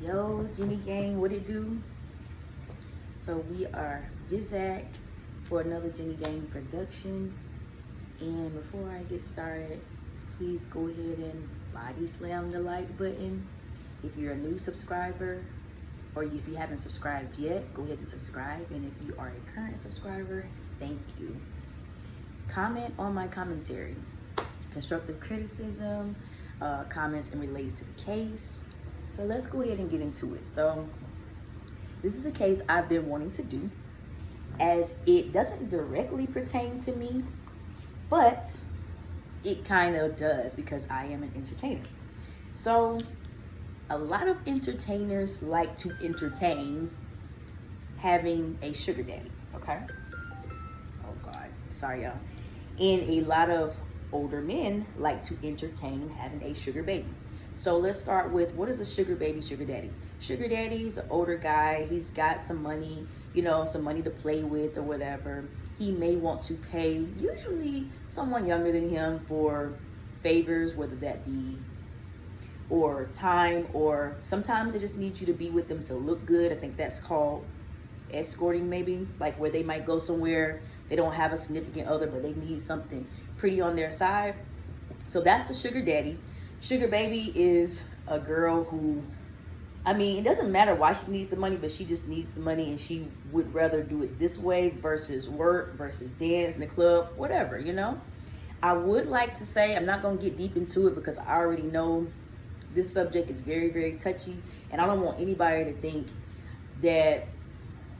Yo, Jenny Gang, what it do? So we are Bizak for another Jenny Gang production. And before I get started, please go ahead and body slam the like button. If you're a new subscriber, or if you haven't subscribed yet, go ahead and subscribe. And if you are a current subscriber, thank you. Comment on my commentary. Constructive criticism, comments and relates to the case. So let's go ahead and get into it. So this is a case I've been wanting to do, as it doesn't directly pertain to me, but it kind of does because I am an entertainer. So a lot of entertainers like to entertain having a sugar daddy, okay? Oh God, sorry y'all. And a lot of older men like to entertain having a sugar baby. So let's start with, what is a sugar baby, sugar daddy? Sugar daddy's an older guy. He's got some money, some money to play with or whatever. He may want to pay usually someone younger than him for favors, whether that be or time, or sometimes they just need you to be with them to look good. I think that's called escorting, maybe, like where they might go somewhere. They don't have a significant other, but they need something pretty on their side. So that's the sugar daddy. Sugar baby is a girl who, it doesn't matter why she needs the money, but she just needs the money, and she would rather do it this way versus work, versus dance in the club, whatever, I would like to say, I'm not going to get deep into it because I already know this subject is very, very touchy, and I don't want anybody to think that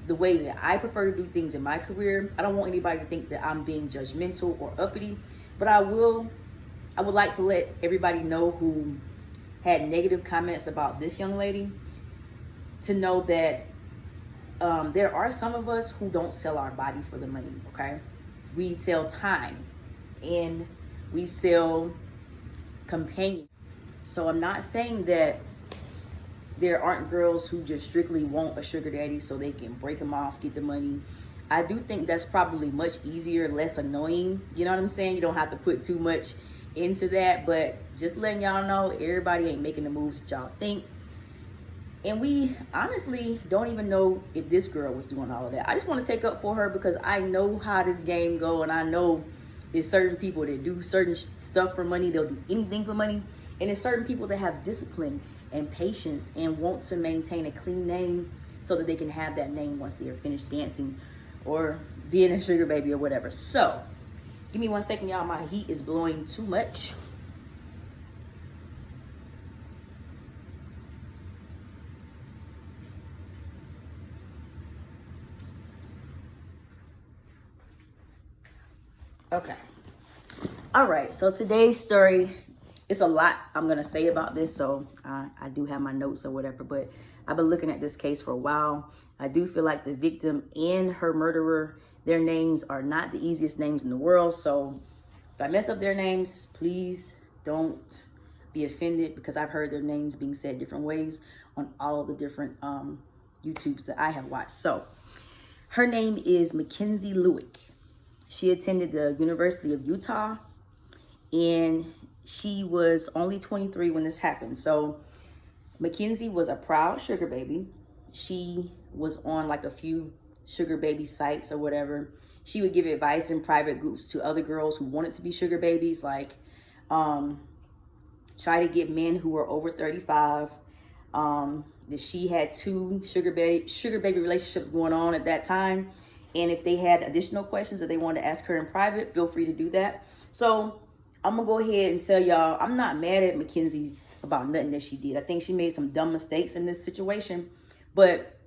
the way that I prefer to do things in my career, I don't want anybody to think that I'm being judgmental or uppity, but I would like to let everybody know who had negative comments about this young lady to know that there are some of us who don't sell our body for the money, okay? We sell time and we sell companion. So I'm not saying that there aren't girls who just strictly want a sugar daddy so they can break them off, get the money. I do think that's probably much easier, less annoying. You know what I'm saying? You don't have to put too much into that, but just letting y'all know, everybody ain't making the moves that y'all think. And we honestly don't even know if this girl was doing all of that. I just want to take up for her because I know how this game go, and I know there's certain people that do certain stuff for money. They'll do anything for money. And there's certain people that have discipline and patience and want to maintain a clean name so that they can have that name once they are finished dancing or being a sugar baby or whatever. So give me 1 second, y'all. My heat is blowing too much. Okay. All right. So today's story, it's a lot I'm going to say about this. So I do have my notes or whatever, but I've been looking at this case for a while. I do feel like the victim and her murderer, their names are not the easiest names in the world. So if I mess up their names, please don't be offended, because I've heard their names being said different ways on all of the different YouTubes that I have watched. So her name is Mackenzie Lueck. She attended the University of Utah, and she was only 23 when this happened. So Mackenzie was a proud sugar baby. She was on like a few sugar baby sites or whatever. She would give advice in private groups to other girls who wanted to be sugar babies, like try to get men who were over 35. That she had 2 sugar baby relationships going on at that time. And if they had additional questions that they wanted to ask her in private, feel free to do that. So I'm gonna go ahead and tell y'all, I'm not mad at Mackenzie about nothing that she did. I think she made some dumb mistakes in this situation, but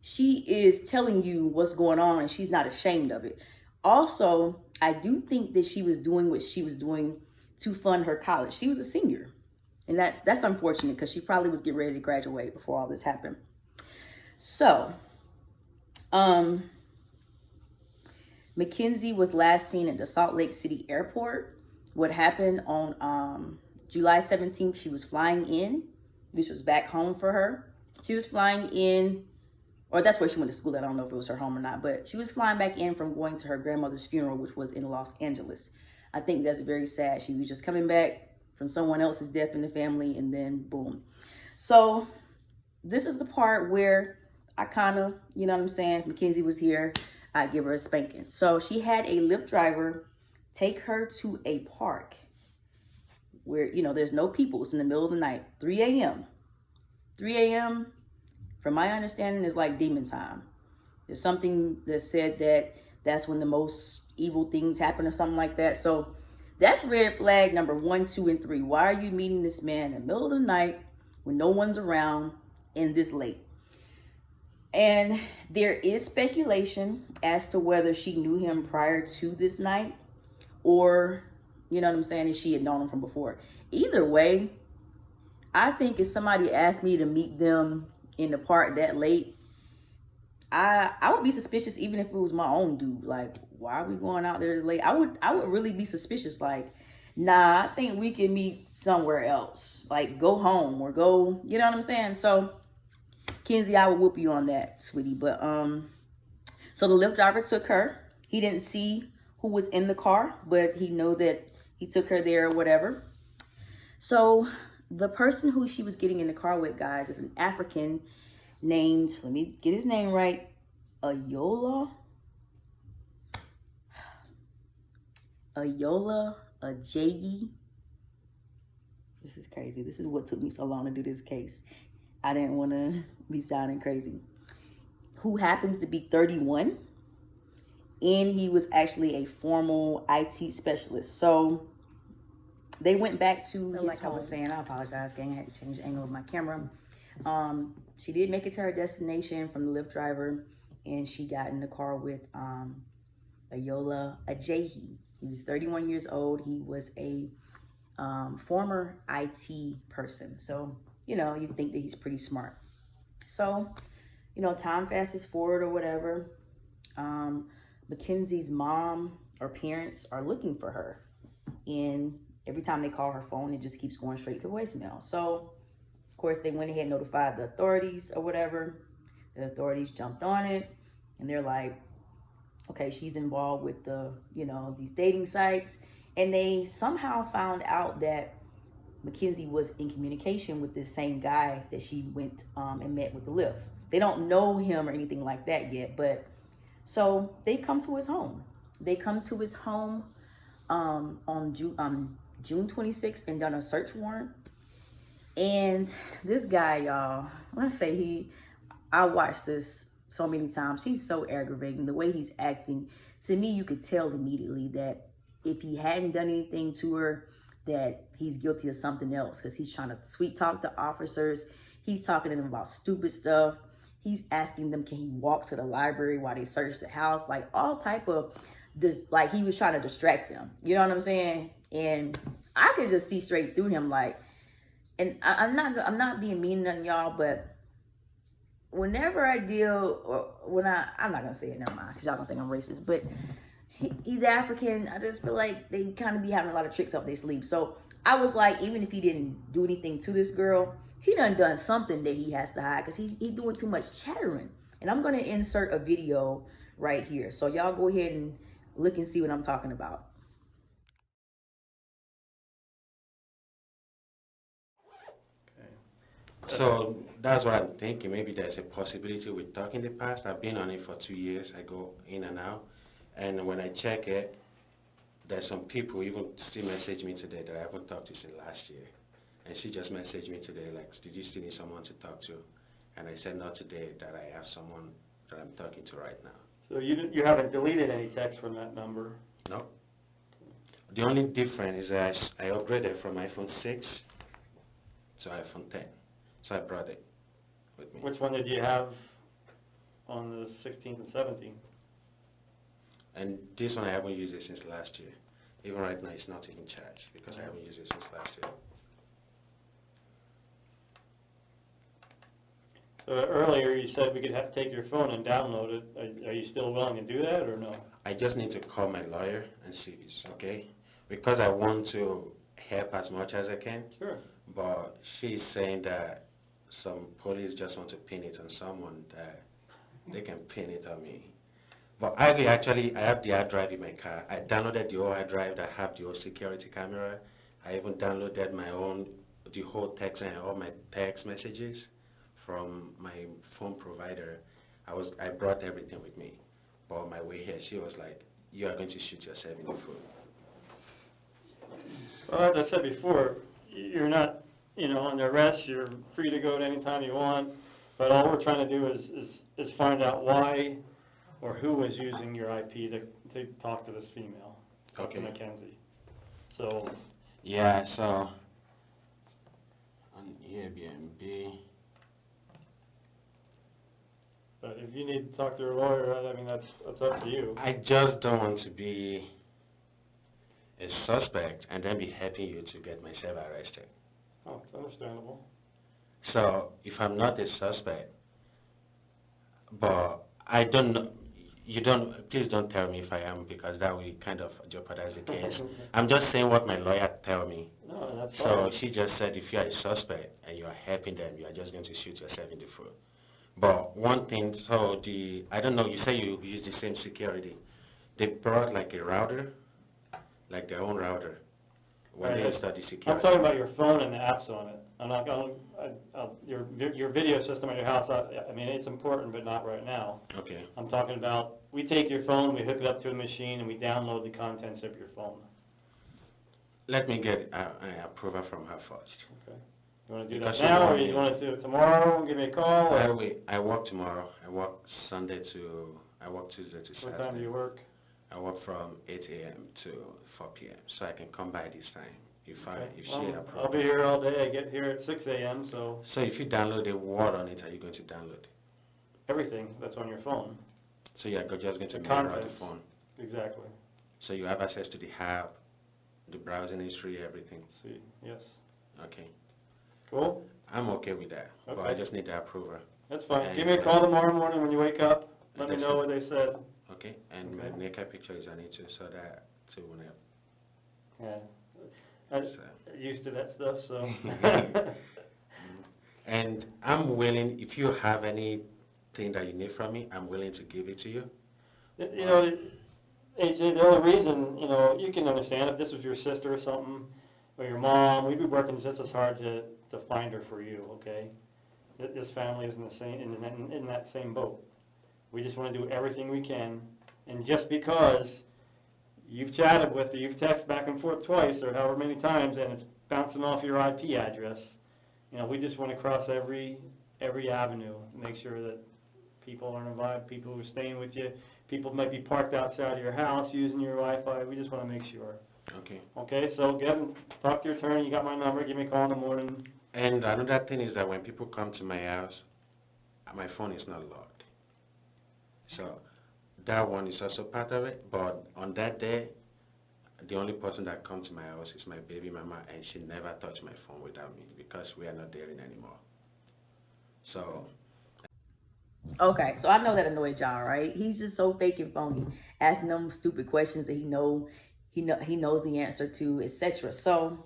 she is telling you what's going on and she's not ashamed of it. Also, I do think that she was doing what she was doing to fund her college. She was a senior, and that's unfortunate because she probably was getting ready to graduate before all this happened. So, Mackenzie was last seen at the Salt Lake City airport. What happened on July 17th, she was flying in, which was back home for her. She was flying in, or that's where she went to school. I don't know if it was her home or not, but she was flying back in from going to her grandmother's funeral, which was in Los Angeles. I think that's very sad. She was just coming back from someone else's death in the family, and then boom. So this is the part where I kind of, you know what I'm saying, if Mackenzie was here, I'd give her a spanking. So she had a Lyft driver take her to a park where, you know, there's no people. It's in the middle of the night, 3 a.m. 3 a.m., from my understanding, is like demon time. There's something that said that that's when the most evil things happen or something like that. So that's red flag number 1, 2, and 3. Why are you meeting this man in the middle of the night when no one's around and this late? And there is speculation as to whether she knew him prior to this night or, you know what I'm saying, if she had known him from before. Either way, I think if somebody asked me to meet them in the park that late, I would be suspicious even if it was my own dude. Like, why are we going out there late? I would really be suspicious. Like, nah, I think we can meet somewhere else. Like, go home or go, you know what I'm saying? So, Kenzie, I would whoop you on that, sweetie. But so the Lyft driver took her. He didn't see who was in the car, but he knew that he took her there or whatever. So the person who she was getting in the car with, guys, is an African named, let me get his name right, Ayola Ajayi. This is crazy. This is what took me so long to do this case. I didn't want to be sounding crazy. Who happens to be 31, and he was actually a formal IT specialist. So they went back to his like home. I was saying, I apologize, gang. I had to change the angle of my camera. She did make it to her destination from the Lyft driver, and she got in the car with Ayola Ajayi. He was 31 years old. He was a former IT person. So, you know, you think that he's pretty smart. So, you know, time passes forward or whatever. Mackenzie's mom or parents are looking for her. And every time they call her phone, it just keeps going straight to voicemail. So, of course, they went ahead and notified the authorities or whatever. The authorities jumped on it. And they're like, okay, she's involved with the, you know, these dating sites. And they somehow found out that Mackenzie was in communication with this same guy that she went and met with the Lyft. They don't know him or anything like that yet, but so they come to his home. They come to his home on June 26th and done a search warrant. And this guy, y'all, let's say I watched this so many times. He's so aggravating. The way he's acting, to me, you could tell immediately that if he hadn't done anything to her, that he's guilty of something else, because he's trying to sweet talk the officers. He's talking to them about stupid stuff. He's asking them, can he walk to the library while they search the house? Like all type of this, like he was trying to distract them. You know what I'm saying? And I could just see straight through him. Like, and I'm not being mean to nothing, y'all, but whenever I deal, or I'm not gonna say it, never mind, because y'all don't think I'm racist, but he's African. I just feel like they kind of be having a lot of tricks up their sleeve. So I was like, even if he didn't do anything to this girl, he done something that he has to hide, because he's doing too much chattering. And I'm gonna insert a video right here, so y'all go ahead and look and see what I'm talking about. So that's what I'm thinking. Maybe there's a possibility we talked in the past. I've been on it for 2 years. I go in and out. And when I check it, there's some people even still message me today that I haven't talked to since last year. And she just messaged me today, like, did you still need someone to talk to? And I said, not today, that I have someone that I'm talking to right now. So you haven't deleted any text from that number? No. The only difference is that I upgraded from iPhone 6 to iPhone 10. So I brought it with me. Which one did you have on the 16th and 17th? And this one I haven't used it since last year. Even right now it's not even charged because I haven't used it since last year. So earlier you said we could take your phone and download it. Are you still willing to do that or no? I just need to call my lawyer and see if it's okay. Because I want to help as much as I can. Sure. But she's saying that some police just want to pin it on someone, that they can pin it on me. But I have the hard drive in my car. I downloaded the old hard drive that have the old security camera. I even downloaded the whole text and all my text messages from my phone provider. I brought everything with me. But on my way here, she was like, "You are going to shoot yourself in the foot." Well, as I said before, you're not, under arrest, you're free to go at any time you want, but all we're trying to do is find out why or who was using your IP to talk to this female, Okay. to Mackenzie. So, Yeah, so on Airbnb. but if you need to talk to your lawyer, I mean, that's up to you. I just don't want to be a suspect and then be helping you to get myself arrested. Oh, it's understandable. So if I'm not a suspect, but I don't know, please don't tell me if I am, because that will kind of jeopardize the case. I'm just saying what my lawyer tell me. No, that's So fine. she just said if you are a suspect and you are helping them, you are just going to shoot yourself in the foot. But one thing, I don't know, you say you use the same security. They brought like a router, like their own router, when they install the security. I'm talking about your phone and the apps on it. I'm not going, your video system at your house, I mean, it's important, but not right now. Okay. I'm talking about, we take your phone, we hook it up to a machine, and we download the contents of your phone. Let me get an approval from her first. Okay. You want to do Because that she now, or want you me- want to do it tomorrow, give me a call? Or I work tomorrow. I work Tuesday to Saturday. what time do you work? I work from 8 a.m. to 4 p.m. So I can come by this time if Okay. she Well, approves. I'll be here all day. I get here at 6 a.m., so So if you download a word on it, are you going to download? everything that's on your phone. So you're just going to The mirror the contents. phone. Exactly. So you have access to the app, the browsing history, everything. See, yes. Okay. Cool? I'm okay with that. But I Okay. just need the approval. That's fine. And, Give me a call tomorrow morning when you wake up. Let me that's know it. what they said. Okay? And Okay. my naked picture is on it too, so that too when Yeah. I'm so. used to that stuff, so. And I'm willing, if you have anything that you need from me, I'm willing to give it to you. You know, AJ, the only reason, you can understand if this was your sister or something, or your mom, we'd be working just as hard to find her for you, okay? This family is in that same boat. We just want to do everything we can, and just because you've chatted with her, you've texted back and forth twice, or however many times, and it's bouncing off your IP address, we just want to cross every avenue, make sure that people aren't involved, people who are staying with you, people might be parked outside of your house using your Wi-Fi. We just want to make sure. Okay. Okay, so talk to your attorney. You got my number. Give me a call in the morning. And another thing is that when people come to my house, my phone is not locked. So that one is also part of it. But on that day, the only person that comes to my house is my baby mama, and she never touched my phone without me because we are not dating anymore. So. Okay, so I know that annoyed y'all, right? He's just so fake and phony, asking them stupid questions that he knows the answer to, etc. So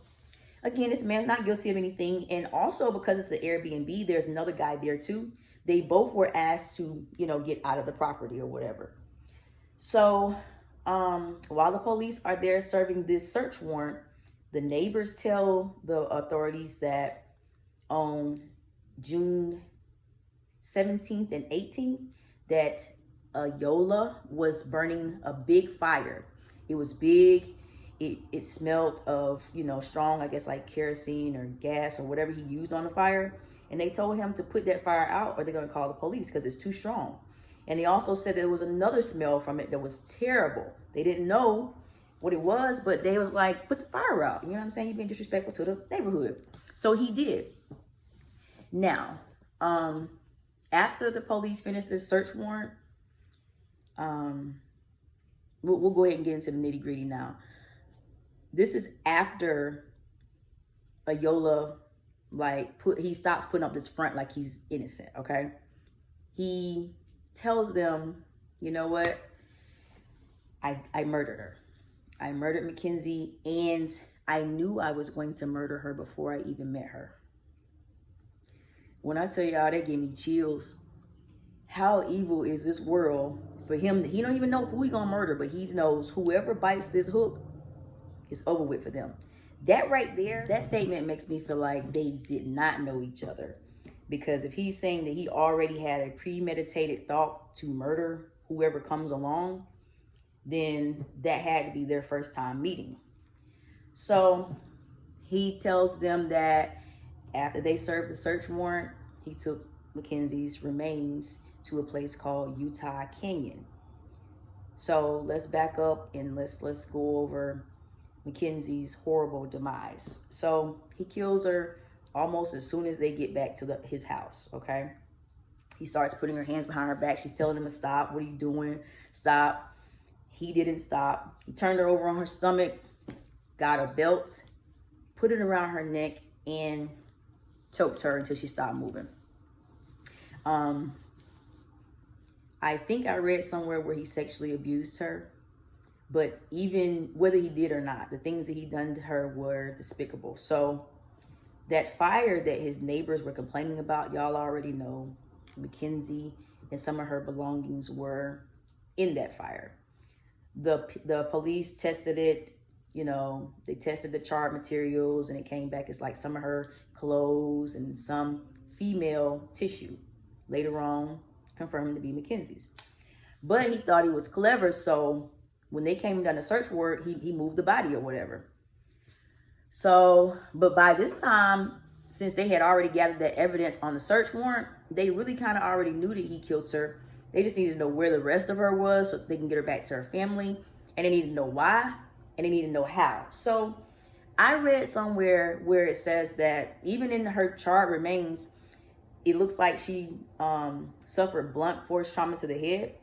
again, this man's not guilty of anything, and also because it's an Airbnb, there's another guy there too. They both were asked to, get out of the property or whatever. So while the police are there serving this search warrant, the neighbors tell the authorities that on June 17th and 18th that Yola was burning a big fire. It was big. It smelled of, strong, I guess like kerosene or gas or whatever he used on the fire. And they told him to put that fire out or they're going to call the police because it's too strong. And they also said there was another smell from it that was terrible. They didn't know what it was, but they was like, put the fire out. You know what I'm saying? You've been disrespectful to the neighborhood. So he did. Now, after the police finished this search warrant, we'll go ahead and get into the nitty gritty now. This is after Ayola, he stops putting up this front like he's innocent, okay? He tells them, you know what? I murdered her. I murdered Mackenzie, and I knew I was going to murder her before I even met her. When I tell y'all, that gave me chills. How evil is this world for him? He don't even know who he gonna murder, but he knows whoever bites this hook, it's over with for them. That right there, that statement makes me feel like they did not know each other. Because if he's saying that he already had a premeditated thought to murder whoever comes along, then that had to be their first time meeting. So he tells them that after they served the search warrant, he took Mackenzie's remains to a place called Utah Canyon. So let's back up and let's go over Mackenzie's horrible demise. So he kills her almost as soon as they get back to his house, okay? He starts putting her hands behind her back. She's telling him to stop. What are you doing? Stop. He didn't stop. He turned her over on her stomach, got a belt, put it around her neck, and choked her until she stopped moving. I think I read somewhere where he sexually abused her, but even whether he did or not, the things that he done to her were despicable. So that fire that his neighbors were complaining about, y'all already know, Mackenzie and some of her belongings were in that fire. The police tested it, you know, they tested the charred materials, and it came back as like some of her clothes and some female tissue. Later on, confirmed to be Mackenzie's. But he thought he was clever, so when they came down the search warrant, he moved the body or whatever. So, but by this time, since they had already gathered that evidence on the search warrant, they really kind of already knew that he killed her. They just needed to know where the rest of her was so they can get her back to her family. And they needed to know why, and they needed to know how. So I read somewhere where it says that even in her charred remains, it looks like she suffered blunt force trauma to the head.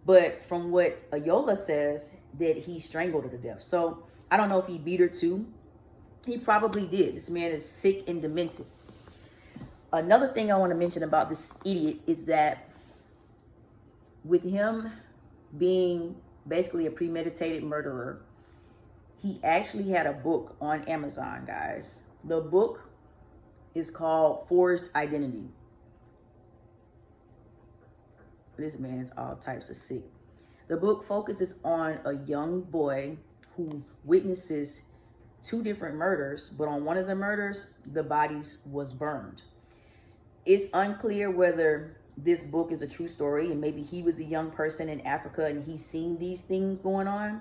But from what Ayola says, that he strangled her to death. So I don't know if he beat her too. He probably did. This man is sick and demented. Another thing I want to mention about this idiot is that with him being basically a premeditated murderer, he actually had a book on Amazon, guys. The book is called Forged Identity. This man's all types of sick. The book focuses on a young boy who witnesses 2 different murders, but on one of the murders, the bodies was burned. It's unclear whether this book is a true story and maybe he was a young person in Africa and he's seen these things going on.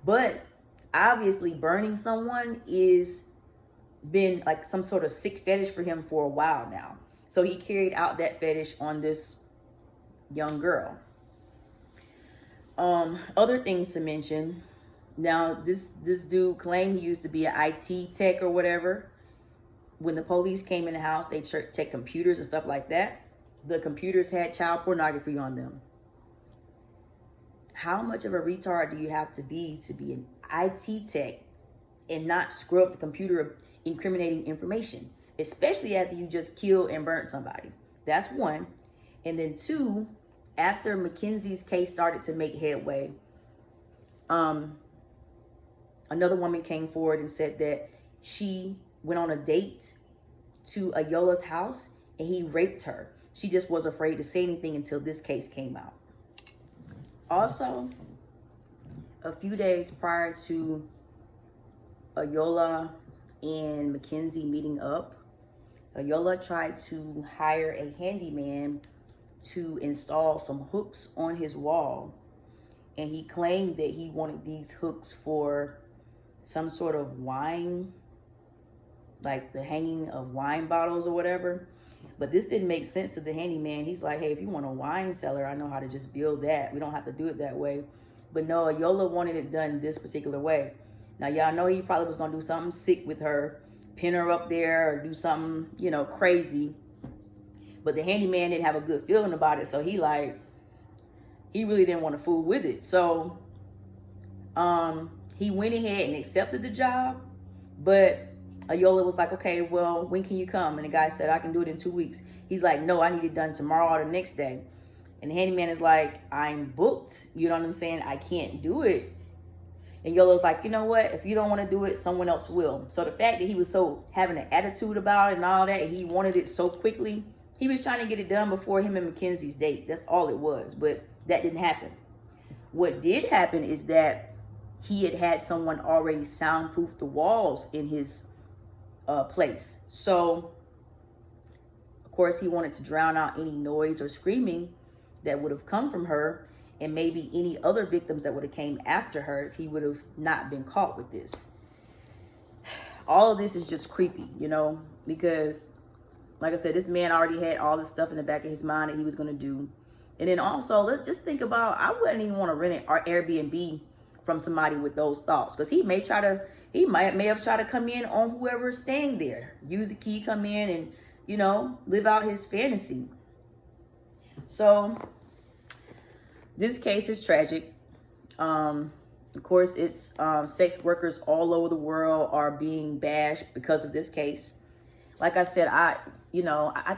But obviously burning someone is been like some sort of sick fetish for him for a while now. So he carried out that fetish on this young girl. Other things to mention. Now, this dude claimed he used to be an IT tech or whatever. When the police came in the house, they checked computers and stuff like that. The computers had child pornography on them. How much of a retard do you have to be an IT tech and not scrub the computer of incriminating information, especially after you just killed and burnt somebody? That's one. And then 2, after Mackenzie's case started to make headway, another woman came forward and said that she went on a date to Ayola's house and he raped her. She just was afraid to say anything until this case came out. Also, a few days prior to Ayola and Mackenzie meeting up, Ayola tried to hire a handyman to install some hooks on his wall. And he claimed that he wanted these hooks for some sort of wine, like the hanging of wine bottles or whatever. But this didn't make sense to the handyman. He's like, hey, if you want a wine cellar, I know how to just build that. We don't have to do it that way. But no, Ayola wanted it done this particular way. Now, y'all know he probably was going to do something sick with her, pin her up there or do something, you know, crazy. But the handyman didn't have a good feeling about it. So he really didn't want to fool with it. So he went ahead and accepted the job. But Ayola was like, okay, well, when can you come? And the guy said, I can do it in 2 weeks. He's like, no, I need it done tomorrow or the next day. And the handyman is like, I'm booked. You know what I'm saying? I can't do it. And Yolo's like, you know what? If you don't want to do it, someone else will. So the fact that he was so having an attitude about it and all that, and he wanted it so quickly, he was trying to get it done before him and Mackenzie's date. That's all it was. But that didn't happen. What did happen is that he had someone already soundproof the walls in his place. So course, he wanted to drown out any noise or screaming that would have come from her, and maybe any other victims that would have came after her if he would have not been caught with this. All of this is just creepy, you know, because like I said, this man already had all this stuff in the back of his mind that he was going to do. And then also, let's just think about, I wouldn't even want to rent an Airbnb from somebody with those thoughts, because he may have tried to come in on whoever's staying there, use the key, come in and, you know, live out his fantasy. So this case is tragic. Of course, it's sex workers all over the world are being bashed because of this case. Like I said, I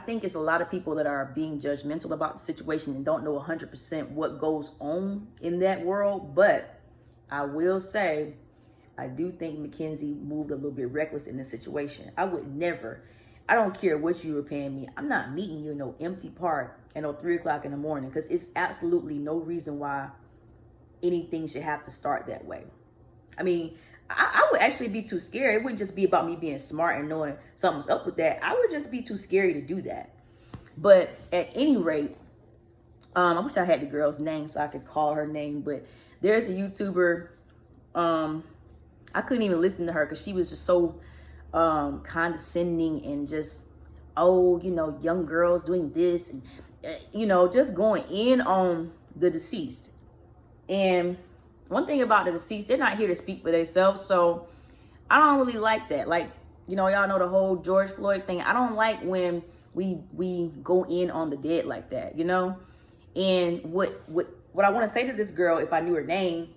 think it's a lot of people that are being judgmental about the situation and don't know 100% what goes on in that world. But I will say, I do think Mackenzie moved a little bit reckless in this situation. I would never, I don't care what you were paying me, I'm not meeting you in no empty park at 3 o'clock in the morning, because it's absolutely no reason why anything should have to start that way. I mean, I would actually be too scared. It wouldn't just be about me being smart and knowing something's up with that. I would just be too scary to do that. But at any rate, I wish I had the girl's name so I could call her name. But there's a YouTuber. I couldn't even listen to her because she was just so condescending and just, young girls doing this. And, just going in on the deceased. And one thing about the deceased, they're not here to speak for themselves. So I don't really like that. Like, y'all know the whole George Floyd thing. I don't like when we go in on the dead like that, And what I want to say to this girl, if I knew her name,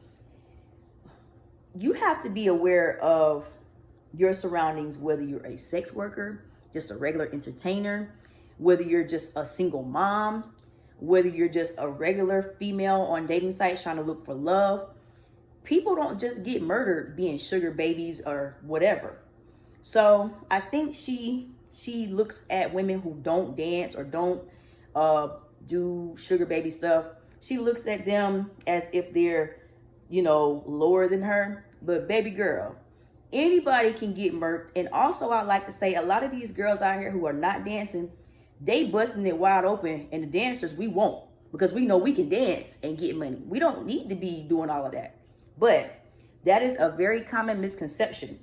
you have to be aware of your surroundings, whether you're a sex worker, just a regular entertainer, whether you're just a single mom, whether you're just a regular female on dating sites trying to look for love. People don't just get murdered being sugar babies or whatever. So I think she looks at women who don't dance or don't do sugar baby stuff. She looks at them as if they're, lower than her. But baby girl, anybody can get murked. And also, I like to say, a lot of these girls out here who are not dancing, they busting it wide open. And the dancers, we won't, because we know we can dance and get money. We don't need to be doing all of that. But that is a very common misconception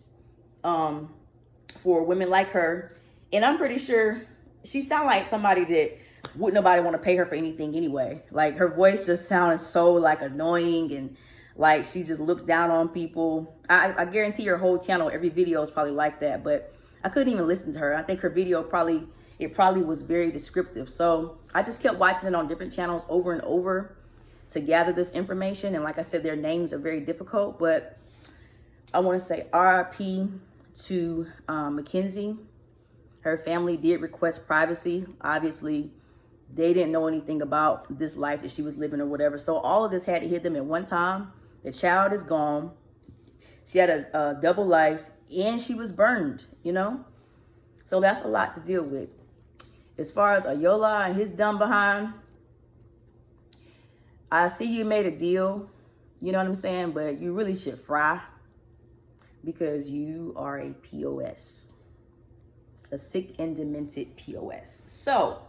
for women like her. And I'm pretty sure she sounds like somebody that wouldn't nobody want to pay her for anything anyway. Like, her voice just sounds so like annoying, and like she just looks down on people. I guarantee her whole channel, every video is probably like that. But I couldn't even listen to her. I think her video probably was very descriptive. So I just kept watching it on different channels over and over to gather this information. And like I said, their names are very difficult, but I want to say RIP to Mackenzie. Her family did request privacy. Obviously, they didn't know anything about this life that she was living or whatever. So all of this had to hit them at one time. The child is gone. She had a double life, and she was burned, So that's a lot to deal with. As far as Ayola and his dumb behind, I see you made a deal, you know what I'm saying? But you really should fry, because you are a POS, a sick and demented POS. So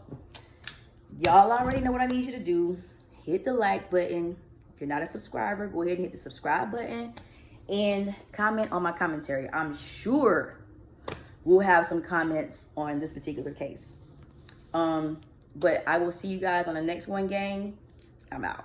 y'all already know what I need you to do. Hit the like button. If you're not a subscriber, go ahead and hit the subscribe button and comment on my commentary. I'm sure we'll have some comments on this particular case. But I will see you guys on the next one, gang. I'm out.